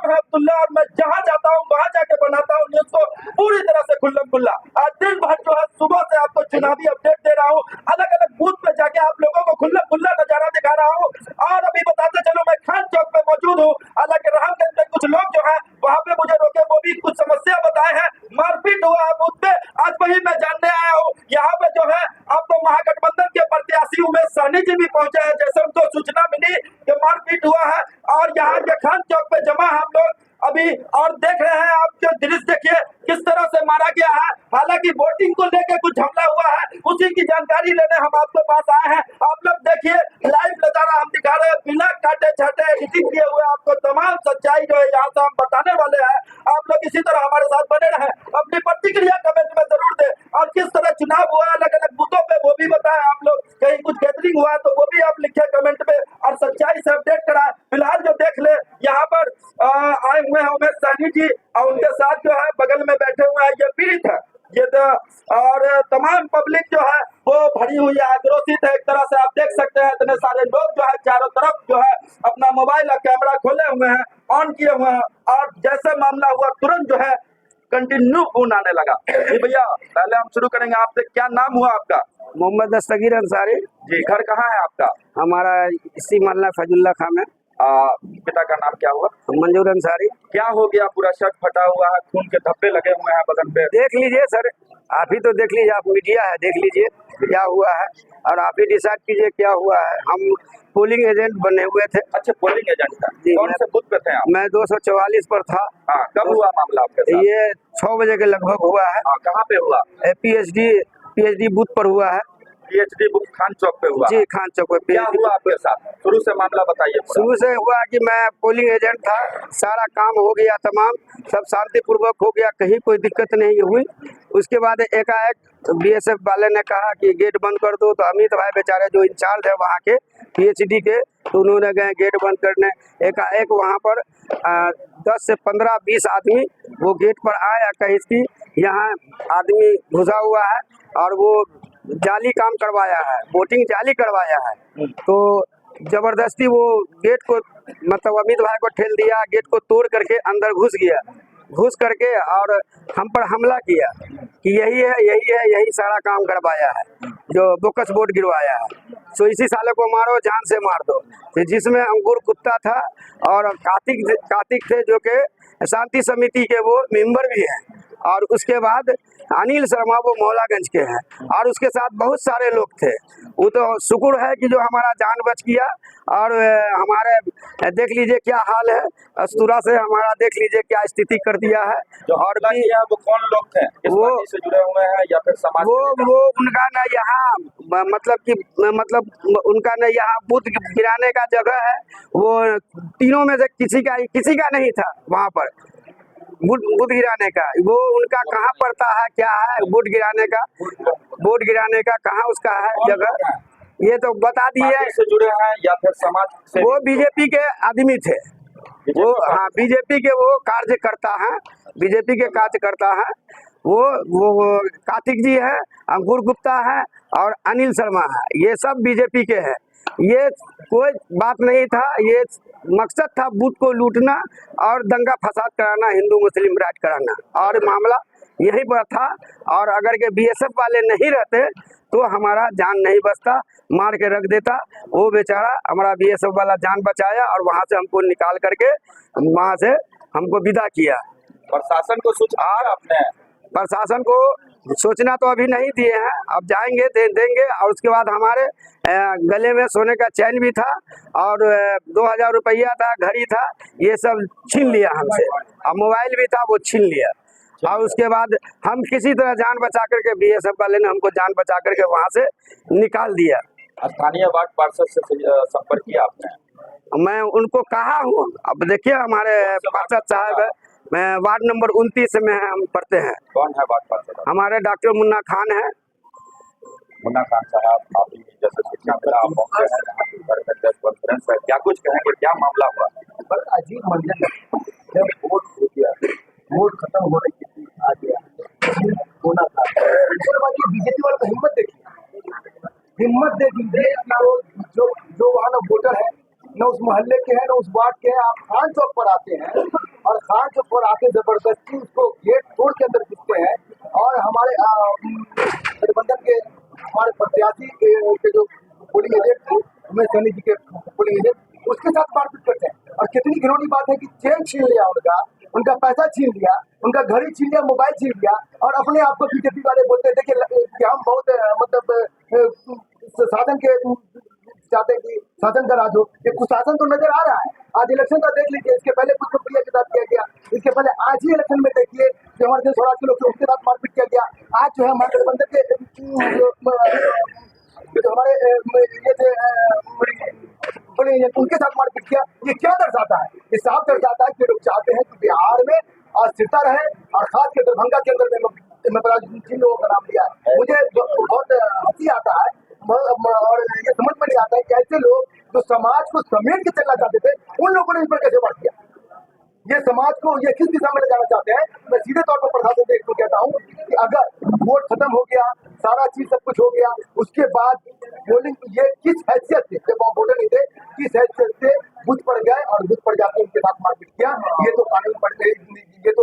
नाम है अब्दुल्ला और मैं जहाँ जाता हूँ वहाँ जाके बनाता हूँ न्यूज को पूरी तरह से खुल्लम खुल्ला। आज दिन भर जो है सुबह से आपको चुनावी अपडेट दे रहा हूँ, अलग अलग बूथ पे जाके आप लोगों को खुल्लम खुल्ला नजारा दिखा रहा हूँ। और अभी बताते चलो मैं खान चौक पे मौजूद हूँ, हालांकि रामगंज में कुछ लोग जो है वहाँ पे मुझे रोके, वो भी कुछ समस्या बताए हैं, मारपीट हुआ है बूथ पे। आज वही मैं जानने आया हूँ। यहाँ पे जो है आपको महागठबंधन के प्रत्याशी उमेश सहनी जी भी पहुंचे हैं, जैसे उनको सूचना मिली कि मारपीट हुआ है और यहाँ के खान चौक पे जमा है हम लोग अभी, और देख रहे हैं आप जो दृश्य देखिए किस तरह से मारा गया है। हालांकि वोटिंग को लेकर कुछ हमला हुआ है, उसी की जानकारी लेने हम आपके पास आए हैं। आप लोग देखिए लाइव नजारा हम दिखा रहे हैं, बिना काटे छाटे एडिटिंग किए हुए आपको तमाम सच्चाई जो है यहाँ से हम बताने वाले हैं। आप लोग इसी तरह हमारे साथ बने रहे, अपनी प्रतिक्रिया कमेंट में जरूर दें और किस तरह चुनाव हुआ अलग अलग बूथों पे वो भी बताएं। आप लोग कहीं कुछ गैदरिंग हुआ तो वो भी आप लिखे कमेंट पे और सच्चाई से अपडेट कराएं। फिलहाल जो देख ले यहाँ पर आए हुए हैं उमेश सहनी जी और उनके साथ जो है बगल में बैठे हुए हैं ये पीड़ित है, ये और तमाम पब्लिक जो है वो भरी हुई है, आक्रोशित है एक तरह से। आप देख सकते हैं इतने सारे लोग जो है चारों तरफ जो है अपना मोबाइल और कैमरा खोले हुए हैं, ऑन किए हुए हैं और जैसे मामला हुआ तुरंत जो है कंटिन्यू फोन आने लगा। जी भैया पहले हम शुरू करेंगे आपसे, क्या नाम हुआ आपका? मोहम्मद दस्तगीर अंसारी। जी, घर कहाँ है आपका? हमारा इसी मोहल्ला फैजुल्ला खां में। पिता का नाम क्या हुआ? मंजूर अंसारी। क्या हो गया? पूरा शर्ट फटा हुआ है, खून के धब्बे लगे हुए हैं बदन पे। देख लीजिए सर, आप ही तो देख लीजिए, आप मीडिया है, देख लीजिए क्या हुआ है और आप ही डिसाइड कीजिए क्या हुआ है। हम पोलिंग एजेंट बने हुए थे। अच्छा, पोलिंग एजेंट था? कौन से बूथ पे थे आप? मैं 244 पर था। हाँ, कब हुआ मामला आपके साथ? ये 6 बजे के लगभग हुआ है। कहाँ पे हुआ? पीएचडी बूथ पर हुआ है। पीएचडी बूथ खान चौक पे हुआ? जी, खान चौक पे। क्या हुआ आपके साथ? शुरू से मामला बताइए। शुरू से हुआ कि मैं पोलिंग एजेंट था, सारा काम हो गया, तमाम सब शांतिपूर्वक हो गया, कहीं कोई दिक्कत नहीं हुई। उसके बाद एकाएक बीएसएफ वाले ने कहा कि गेट बंद कर दो, तो अमित भाई बेचारे जो इंचार्ज है वहाँ के पीएचडी के, तो उन्होंने गए गेट बंद करने। एकाएक वहाँ पर 10 से 15-20 आदमी वो गेट पर आया, कहीं की यहाँ आदमी घुसा हुआ है और वो जाली काम करवाया है, वोटिंग जाली करवाया है। तो जबरदस्ती वो गेट को मतलब अमित भाई को ठेल दिया, गेट को तोड़ करके अंदर घुस करके और हम पर हमला किया कि यही सारा काम करवाया है, जो बोकस बोर्ड गिरवाया है, तो इसी साले को मारो, जान से मार दो। तो जिसमें अंकुर कुत्ता था और कार्तिक थे जो कि शांति समिति के वो मेंबर भी हैं, और उसके बाद अनिल शर्मा वो मौलागंज के हैं, और उसके साथ बहुत सारे लोग थे। वो तो शुक्र है कि जो हमारा जान बच गया। और हमारे देख लीजिए क्या हाल है, अस्तूरा से हमारा देख लीजिए क्या स्थिति कर दिया है। और भी वो कौन लोग थे? वो से जुड़े हुए हैं या फिर समाज? वो उनका न यहाँ मतलब उनका न यहाँ बूथ गिराने का जगह है, वो तीनों में से किसी का नहीं था वहाँ पर वोट गिराने का। वो उनका कहाँ पड़ता है, क्या है वोट गिराने का कहाँ उसका है जगह, ये तो बता दिए। से जुड़े हैं या फिर समाज से? वो बीजेपी के आदमी थे, वो हाँ बीजेपी के वो कार्यकर्ता हैं, बीजेपी के कार्यकर्ता हैं। वो कार्तिक जी है, अंकुर गुप्ता है और अनिल शर्मा है, ये सब बीजेपी के हैं। ये कोई बात नहीं था, ये मकसद था बूथ को लूटना और दंगा फसाद कराना, हिंदू मुस्लिम राइट कराना, और मामला यहीं पर था। और अगर के बीएसएफ वाले नहीं रहते तो हमारा जान नहीं बचता, मार के रख देता। वो बेचारा हमारा बीएसएफ वाला जान बचाया और वहाँ से हमको निकाल करके वहाँ से हमको विदा किया। प्रशासन को सूचना आपने? प्रशासन को सोचना तो अभी नहीं दिए हैं, अब जाएंगे देंगे। और उसके बाद हमारे गले में सोने का चैन भी था और 2000 रुपया था, घड़ी था, ये सब छीन लिया हमसे, और मोबाइल भी था वो छीन लिया। और उसके बाद हम किसी तरह जान बचा करके, बीएसएफ वाले ने हमको जान बचा करके वहाँ से निकाल दिया। स्थानीय वार्ड पार्षद से संपर्क किया आपने? मैं उनको कहा हूँ, अब देखिए हमारे पार्षद साहब है, मैं वार्ड नंबर 29 में हम पढ़ते हैं। कौन है वार्ड पार्षद? हमारे डॉक्टर मुन्ना खान है। मुन्ना खान साहब, आप जैसे सूचना मिला आप पहुंचे हैं कॉन्फ्रेंस है, क्या कुछ कहेंगे, क्या मामला हुआ? पर अजीब मंजर जब वोट हो गया, वोट खत्म होने की आ गया होना था, बीजेपी वालों को हिम्मत दे दीजिए कि जो वहाँ ना वोटर है, न उस मोहल्ले के हैं, न उस वार्ड के हैं, आप खान चौक पर आते हैं और खान चौक पर आके जबरदस्ती उसको गेट तोड़ के अंदर घुसते हैं और हमारे गठबंधन के हमारे प्रत्याशी के जो पोलिंग एजेंट थे उमेश सैनी जी के पोलिंग एजेंट उसके साथ मारपीट करते हैं। और कितनी घिनौनी बात है कि चेन छीन लिया उनका पैसा छीन लिया, उनका घड़ी छीन लिया, मोबाइल छीन लिया और अपने आप को बीजेपी वाले बोलते थे कि हम बहुत मतलब साधन के चाहते हैं कि शासन का राज हो। ये कुशासन तो नजर आ रहा है। आज इलेक्शन का देख लीजिए, इसके पहले कुछ प्रिया के साथ किया गया, इसके पहले आज ही इलेक्शन में देखिए जो हमारे देश स्वराज के लोग उनके साथ मारपीट किया गया। आज जो है हमारे गठबंधन के जो हमारे ये थे उनके साथ मारपीट किया। ये क्या दर्शाता है? ये साफ दर्शाता है कि लोग चाहते हैं कि बिहार में अस्थिरता रहे और खास के दरभंगा के अंदर में जिन लोगों का नाम लिया है मुझे बहुत हंसी आता है और ये समझ में नहीं आता है कि ऐसे लोग जो समाज को समेट के चलना चाहते थे उन लोगों ने इन पर कैसे वार किया। ये समाज को ये किस दिशा में ले जाना चाहते हैं? मैं सीधे तौर पर प्रशासन से एक कहता हूँ कि अगर वोट खत्म हो गया, सारा चीज सब कुछ हो गया, उसके बाद पोलिंग ये किस हैसियत से, जब वहाँ वोटर नहीं थे, किस हैसियत से बूथ पर गए और बूथ पर जाकर उनके साथ मारपीट किया, ये तो कानून पर ये तो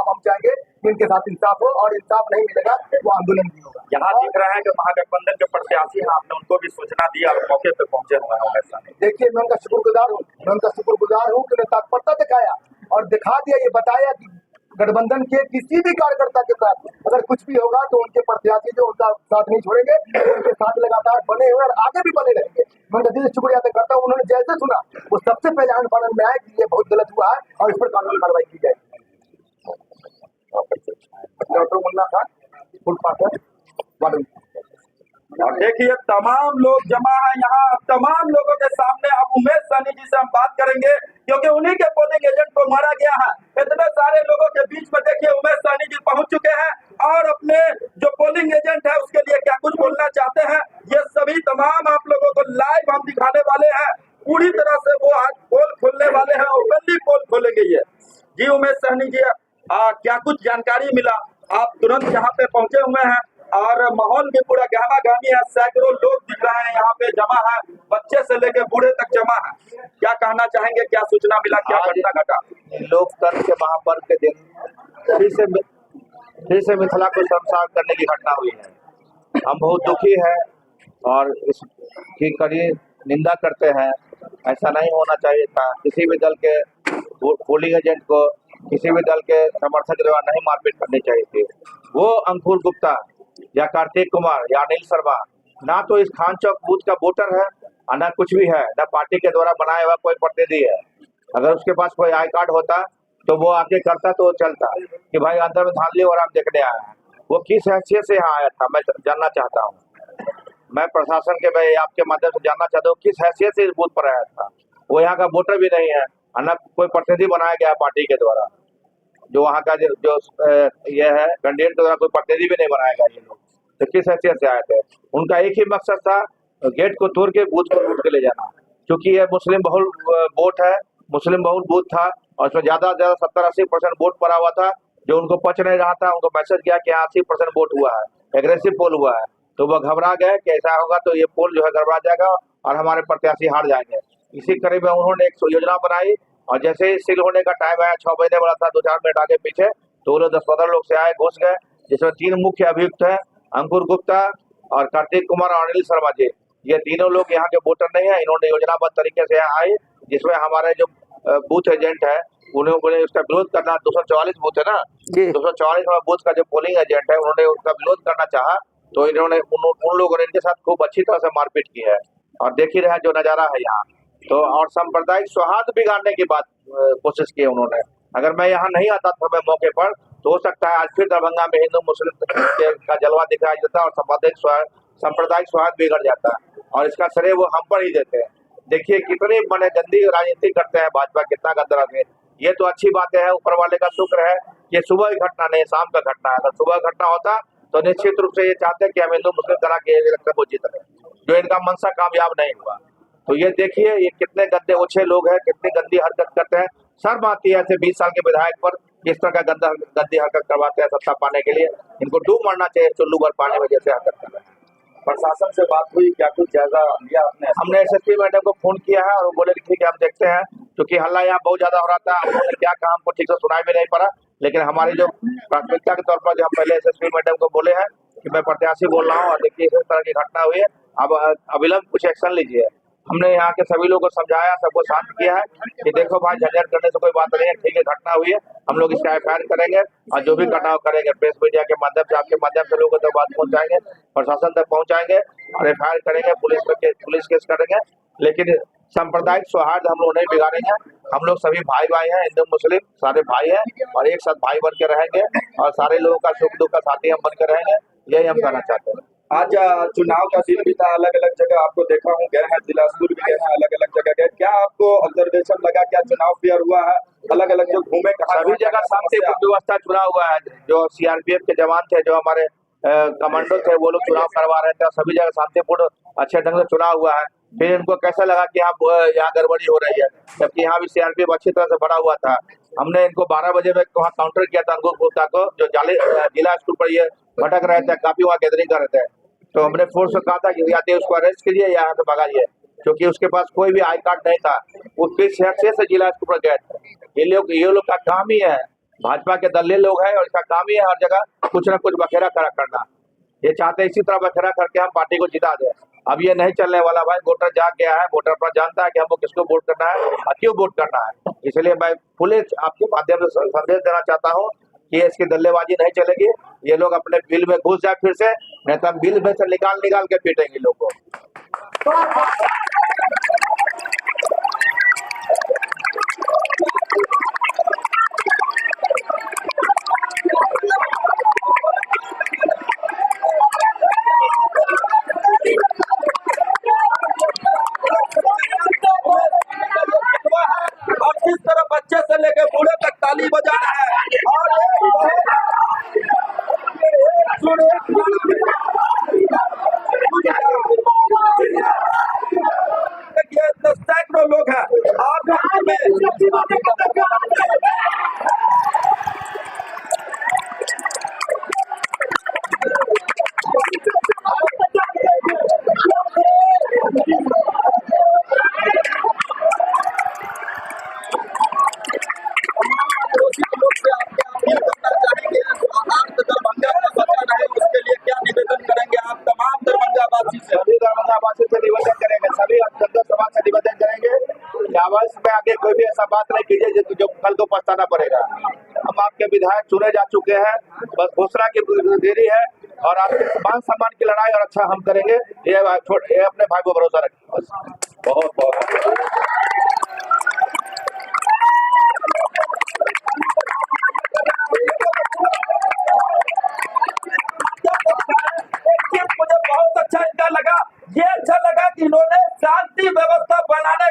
हम चाहेंगे कि इनके साथ इंसाफ हो और इंसाफ नहीं मिलेगा वो आंदोलन भी होगा। यहाँ दिख रहा है कि महागठबंधन के प्रत्याशी हैं, आपने उनको भी सूचना दी और मौके पे पहुंचे हुए हैं। ऐसा नहीं, देखिए मैं उनका शुक्रगुजार हूँ कि उन्हें तत्परता दिखाया और दिखा दिया, ये बताया कि गठबंधन के किसी भी कार्यकर्ता के साथ अगर कुछ भी होगा तो उनके प्रत्याशी जो उनका साथ नहीं छोड़ेंगे, उनके साथ लगातार बने हुए और आगे भी बने रहेंगे। मैं उनका दिल से शुक्रिया अदा करता हूँ। उन्होंने जैसे सुना वो सबसे पहले आंदोलन पालन में आए कि ये बहुत गलत हुआ है और इस पर कानूनी कार्रवाई की जाए। डॉक्टर मुन्ना खान फुल और देखिए तमाम लोग जमा है यहाँ। तमाम लोगों के सामने अब उमेश सैनी जी से हम बात करेंगे क्योंकि उन्हीं के पोलिंग एजेंट को मारा गया है। इतने सारे लोगों के बीच में देखिए उमेश सैनी जी पहुंच चुके हैं और अपने जो पोलिंग एजेंट है उसके लिए क्या कुछ बोलना चाहते हैं ये सभी तमाम आप लोगों को लाइव हम दिखाने वाले हैं। पूरी तरह से वो आज पोल खोलने वाले हैं, ओपनली पोल खोलेंगे ये। जी उमेश सैनी जी क्या कुछ जानकारी मिला? आप तुरंत यहाँ पे पहुंचे हुए हैं और माहौल भी पूरा गहमा गहमी है, सैकड़ों लोग दिख रहे हैं यहाँ पे जमा है, बच्चे से लेके बूढ़े तक जमा है। क्या कहना चाहेंगे, क्या सूचना मिला, क्या घटना घटा? लोकतंत्र के महापर्व के दिन फिर से मिथिला को शर्मसार करने की घटना हुई है। हम बहुत दुखी हैं और इसकी कड़ी निंदा करते हैं। ऐसा नहीं होना चाहिए था। किसी भी दल के पोलिंग एजेंट को किसी भी दल के समर्थक के द्वारा नहीं मारपीट करनी चाहिए थी। वो अंकुर गुप्ता या कार्तिक कुमार या अनिल शर्मा ना तो इस खान चौक बूथ का वोटर है और ना कुछ भी है, ना पार्टी के द्वारा बनाया हुआ कोई प्रतिनिधि है। अगर उसके पास कोई आई कार्ड होता तो वो आके करता तो चलता कि भाई अंदर में धांधली और हम देखने आया है। वो किस हैसियत से यहाँ आया था मैं जानना चाहता हूँ। मैं प्रशासन के मैं आपके माध्यम से जानना चाहता हूँ किस हैसियत से इस बूथ पर आया था। वो यहाँ का वोटर भी नहीं है और न कोई प्रतिनिधि बनाया गया पार्टी के द्वारा। जो वहाँ का जो ये है कैंडिडेट के द्वारा कोई प्रतिनिधि भी नहीं बनाया गया। ये लोग तो किस हैसियत से आए थे? उनका एक ही मकसद था गेट को तोड़ के बूथ पर उठ के ले जाना, क्योंकि ये मुस्लिम बहुल वोट है, मुस्लिम बहुल बूथ था और उसमें ज्यादा से ज्यादा 70-80% वोट पड़ा हुआ था जो उनको पच नहीं रहा था। उनको मैसेज किया कि 80% वोट हुआ है, एग्रेसिव पोल हुआ है, तो वो घबरा गए कि ऐसा होगा तो ये पोल जो है गड़बड़ा जाएगा और हमारे प्रत्याशी हार जाएंगे। इसी करीब में उन्होंने एक योजना बनाई और जैसे ही सील होने का टाइम आया 6 महीने वाला था, 2-4 मिनट आगे पीछे, तो वो लोग 10-15 लोग से आए, घुस गए, जिसमें 3 मुख्य अभियुक्त है, अंकुर गुप्ता और कार्तिक कुमार और अनिल शर्मा जी। ये तीनों लोग यहाँ के वोटर नहीं है। इन्होंने योजनाबद्ध तरीके से यहाँ आए, जिसमें हमारे जो बूथ एजेंट है उन्होंने उसका विरोध करना, 244 बूथ है ना, 244 बूथ का जो पोलिंग एजेंट है उन्होंने उसका विरोध करना चाहा तो इन्होंने उन लोगों ने इनके साथ खूब अच्छी तरह से मारपीट की है और देख ही रहे जो नजारा है यहाँ। तो और सांप्रदायिक सौहार्द बिगाड़ने की बात कोशिश की उन्होंने। अगर मैं यहाँ नहीं आता था मैं मौके पर तो हो सकता है आज फिर दरभंगा में हिंदू मुस्लिम का जलवा दिखाई देता और सांप्रदायिक सौहार्द बिगड़ जाता और इसका श्रेय वो हम पर ही देते हैं। देखिए कितनी मैंने गंदी राजनीति करते हैं भाजपा, कितना गंदा राजनीति। ये तो अच्छी बात है, ऊपर वाले का शुक्र है कि सुबह की घटना नहीं शाम का घटना है। अगर सुबह घटना होता तो निश्चित रूप से ये चाहते हैं कि हम हिंदू मुस्लिम करा के इलेक्शन को जीत रहे, जो इनका मनसा कामयाब नहीं हुआ। तो ये देखिए ये कितने गंदे ओछे लोग हैं, कितनी गंदी हरकत करते हैं। शर्म आती है ऐसे 20 साल के विधायक पर किस तरह का गंदी हरकत करवाते हैं सत्ता पाने के लिए। इनको डूब मरना चाहिए चुल्लू भर पानी में जैसे हरकत कर रहे हैं। प्रशासन से बात हुई, क्या कुछ जायजा लिया आपने? हमने एसएसपी मैडम को फोन किया है और वो बोले कि ठीक है हम देखते हैं क्योंकि हल्ला यहाँ बहुत ज्यादा हो रहा था। हम लोगों ने क्या कहा हमको ठीक से सुनाई भी नहीं पड़ा, लेकिन हमारी जो प्राथमिकता के तौर पर जो हम पहले एसएसपी मैडम को बोले हैं कि मैं प्रत्याशी बोल रहा हूँ और देखिए इस तरह की घटना हुई है, अब अविलंब कुछ एक्शन लीजिए। हमने यहाँ के सभी लोगों को समझाया, सबको शांत किया है कि देखो भाई झंझट करने से कोई बात नहीं है, ठीक है घटना हुई है, हम लोग इसका एफआईआर करेंगे और जो भी कटाव करेंगे प्रेस मीडिया के माध्यम से, आपके माध्यम से लोगों तक बात पहुंचाएंगे, प्रशासन तक पहुंचाएंगे और एफआईआर करेंगे, पुलिस केस करेंगे। लेकिन सांप्रदायिक सौहार्द हम लोग नहीं बिगाड़ेंगे। हम लोग सभी भाई भाई हैं, हिंदू मुस्लिम सारे भाई हैं और एक साथ भाई बन के रहेंगे और सारे लोगों का सुख दुख का साथी हम बन के रहेंगे, यही हम कहना चाहते हैं। आज चुनाव का दिन भी था, अलग अलग जगह आपको देखा हूँ, गए हैं बिलासपुर भी गए हैं, अलग अलग जगह गए, क्या आपको ऑब्जर्वेशन लगा, क्या चुनाव फेयर हुआ है, अलग अलग जो घूमे कहा? सभी जगह शांतिपूर्ण व्यवस्था चुनाव हुआ है। जो सीआरपीएफ के जवान थे, जो हमारे कमांडो थे, वो लोग चुनाव करवा रहे थे और सभी जगह शांतिपूर्ण अच्छे ढंग से चुनाव हुआ है। फिर इनको कैसा लगा कि यहाँ गड़बड़ी हो रही है, जबकि यहाँ भी सीआरपीएफ अच्छी तरह से भरा हुआ था। हमने इनको 12 बजे में वहाँ काउंटर किया था अंगूर गुप्ता को, जो जिला स्कूल पर ये भटक रहे थे, काफी वहाँ गैदरिंग कर रहे थे। तो हमने फोर्स से कहा था कि या तो उसको अरेस्ट कीजिए या यहाँ से भगाइए, क्योंकि उसके पास कोई भी आई कार्ड नहीं था। वो किस हैसियत से जिला स्कूल पर गए थे? ये लोग का काम ही है, भाजपा के दलीय लोग हैं और इसका काम ही है हर जगह कुछ न कुछ बखेरा खड़ा करना। ये चाहते हैं इसी तरह बखेरा करके हम पार्टी को जिता दें। अब ये नहीं चलने वाला भाई, वोटर जाग गया है, वोटर पर जानता है कि हमको किसको वोट करना है और क्यों वोट करना है। इसलिए मैं खुले आपके माध्यम से संदेश देना चाहता हूँ कि इसकी दल्लेबाजी नहीं चलेगी। ये लोग अपने बिल में घुस जाए फिर से, नहीं तो हम बिल में से निकाल के पीटेंगे लोग को। और किस तरह बच्चे से लेकर बूढ़े तक ताली बजा रहा है और सैकड़ों लोग हैं सभी दरभंगावासी से निवेदन करेंगे, सभी जनता समाज से निवेदन करेंगे कि आवाज में आगे कोई भी ऐसा बात नहीं कीजिए जो कल को पछताना पड़ेगा। हम आपके विधायक चुने जा चुके हैं, बस घोषणा की देरी है और आपके मान सम्मान की लड़ाई और अच्छा हम करेंगे। ये अपने भाई को भरोसा रखें। बहुत बहुत मुझे बहुत अच्छा इनका लगा, ये अच्छा लगा कि इन्होंने शांति व्यवस्था बनाने